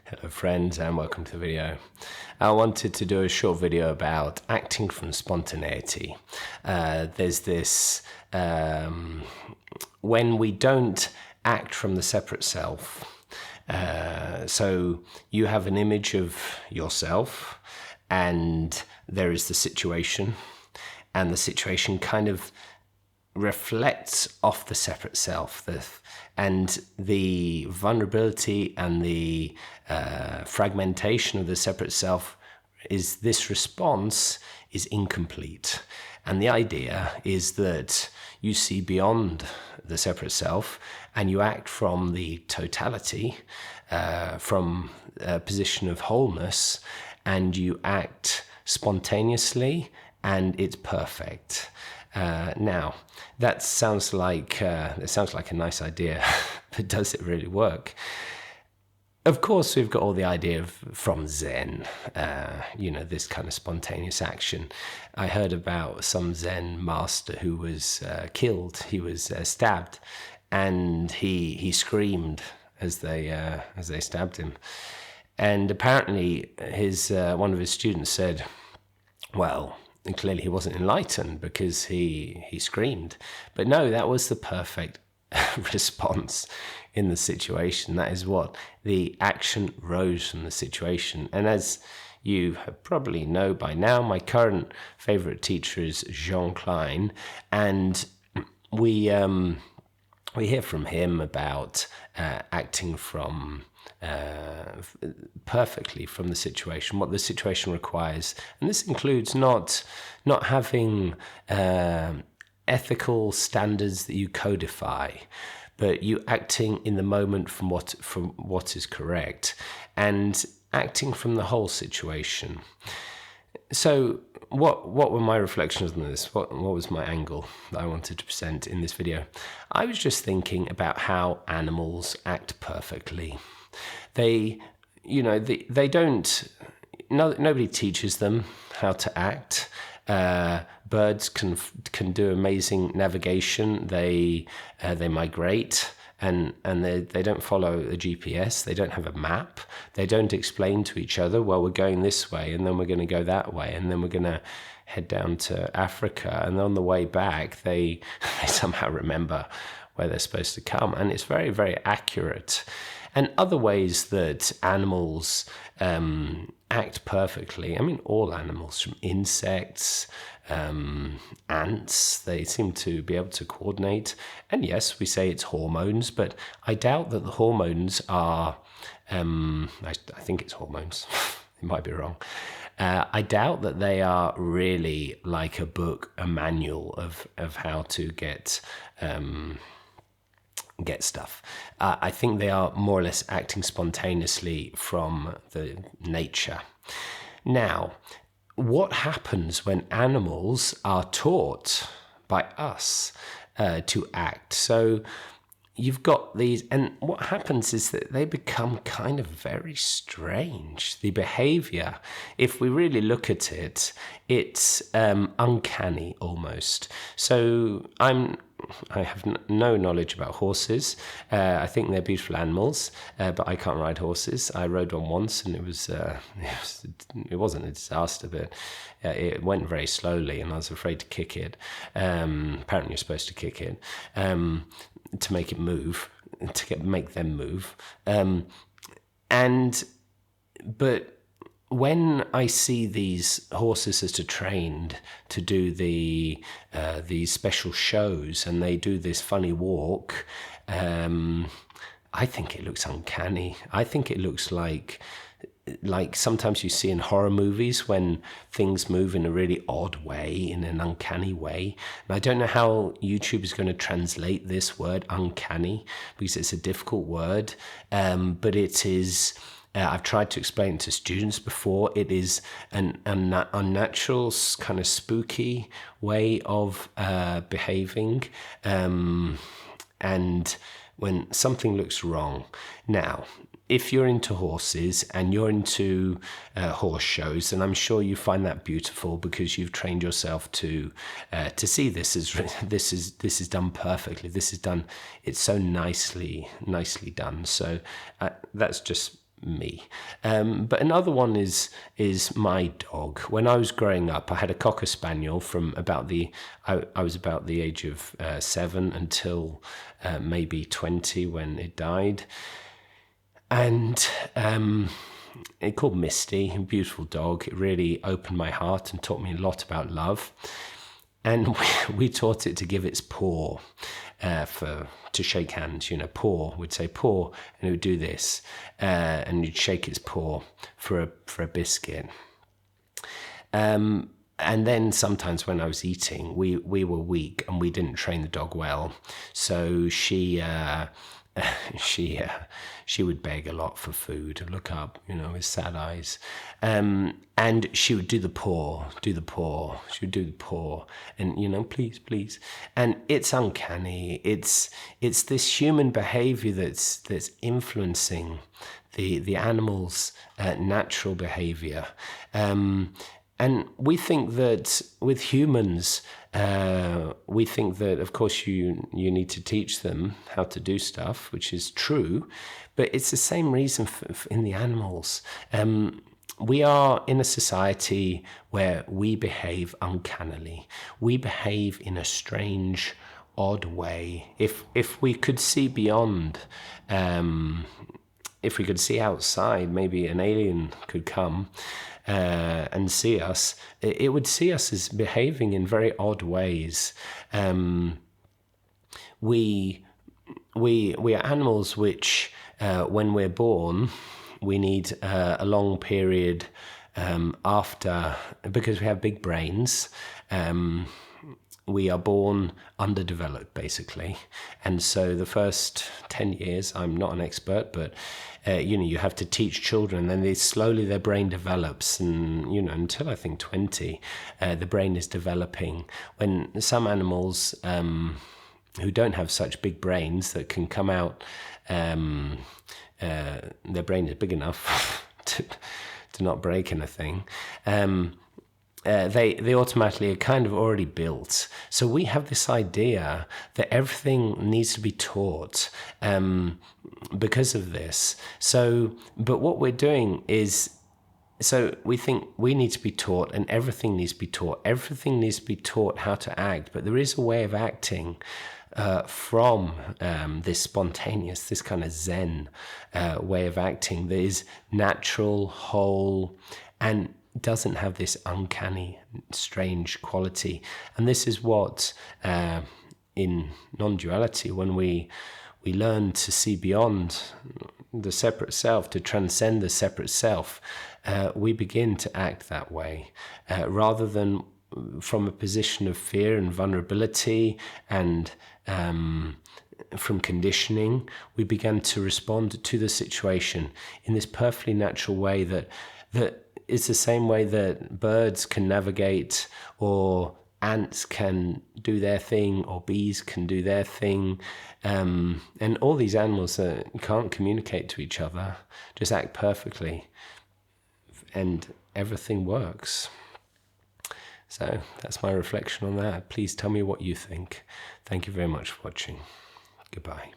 Hello friends and welcome to the video. I wanted to do a short video about acting from spontaneity. There's this, when we don't act from the separate self, so you have an image of yourself and there is the situation, and the situation kind of reflects off the separate self, and the vulnerability and the fragmentation of the separate self is this response is incomplete. And the idea is that you see beyond the separate self and you act from the totality, from a position of wholeness, and you act spontaneously and it's perfect. Now, that sounds like a nice idea, but does it really work? Of course, we've got all the idea from Zen, this kind of spontaneous action. I heard about some Zen master who was killed. He was stabbed, and he screamed as they stabbed him. And apparently, one of his students said, "Well." And clearly he wasn't enlightened because he screamed. But no, that was the perfect response in the situation. That is what the action rose from the situation. And as you probably know by now, my current favorite teacher is Jean Klein, and we hear from him about acting from perfectly from the situation, what the situation requires. And this includes not having ethical standards that you codify, but you acting in the moment from what is correct, and acting from the whole situation. So what were my reflections on this? What was my angle that I wanted to present in this video? I was just thinking about how animals act perfectly. They don't. Nobody teaches them how to act. Birds can do amazing navigation. They migrate, and they don't follow a GPS. They don't have a map. They don't explain to each other, well, we're going this way, and then we're going to go that way, and then we're going to head down to Africa, and on the way back, they somehow remember where they're supposed to come, and it's very, very accurate. And other ways that animals act perfectly, I mean, all animals, from insects, ants, they seem to be able to coordinate. And yes, we say it's hormones, but I doubt that the hormones are, I think it's hormones, it might be wrong. I doubt that they are really like a book, a manual of how to get stuff. I think they are more or less acting spontaneously from the nature. Now, what happens when animals are taught by us to act? So you've got these, and what happens is that they become kind of very strange. The behavior, if we really look at it, it's uncanny almost. So I have no knowledge about horses. I think they're beautiful animals, but I can't ride horses. I rode one once, and it wasn't a disaster, but it went very slowly, and I was afraid to kick it. Apparently, you're supposed to kick it to make it move, make them move. But when I see these horses that are trained to do these special shows, and they do this funny walk, I think it looks uncanny. I think it looks like sometimes you see in horror movies when things move in a really odd way, in an uncanny way. And I don't know how YouTube is going to translate this word uncanny, because it's a difficult word, but it is. I've tried to explain it to students before. It is an unnatural, kind of spooky way of behaving, and when something looks wrong. Now, if you're into horses and you're into horse shows, and I'm sure you find that beautiful because you've trained yourself to see this is done perfectly. It's so nicely done. So that's just me. But another one is my dog. When I was growing up, I had a Cocker Spaniel from I was about the age of 7 until maybe 20 when it died. And it called Misty, a beautiful dog. It really opened my heart and taught me a lot about love. And we taught it to give its paw to shake hands. Paw. We'd say paw, and it would do this, and you'd shake its paw for a biscuit. And then sometimes when I was eating, we were weak and we didn't train the dog well, so she would beg a lot for food and look up, with sad eyes. And she would do the paw. She would do the paw and, please. And it's uncanny. It's this human behavior that's influencing the animal's natural behavior. And we think that with humans, we think that, of course, you need to teach them how to do stuff, which is true, but it's the same reason in the animals. We are in a society where we behave uncannily. We behave in a strange, odd way. If we could see beyond, if we could see outside, maybe an alien could come and see us, it would see us as behaving in very odd ways. We are animals which, when we're born, we need a long period after, because we have big brains. We are born underdeveloped, basically. And so the first 10 years, I'm not an expert, but you have to teach children, then their brain develops, and until I think 20, the brain is developing. When some animals who don't have such big brains that can come out, their brain is big enough to not break anything. They automatically are kind of already built. So we have this idea that everything needs to be taught because of this. But what we're doing is, so we think we need to be taught and everything needs to be taught. Everything needs to be taught how to act, but there is a way of acting from this spontaneous, this kind of Zen way of acting that is natural, whole, and doesn't have this uncanny, strange quality. And this is what, in non-duality, when we learn to see beyond the separate self, to transcend the separate self, we begin to act that way, rather than from a position of fear and vulnerability and from conditioning. We begin to respond to the situation in this perfectly natural way that it's the same way that birds can navigate, or ants can do their thing, or bees can do their thing. And all these animals that can't communicate to each other just act perfectly, and everything works. So that's my reflection on that. Please tell me what you think. Thank you very much for watching. Goodbye.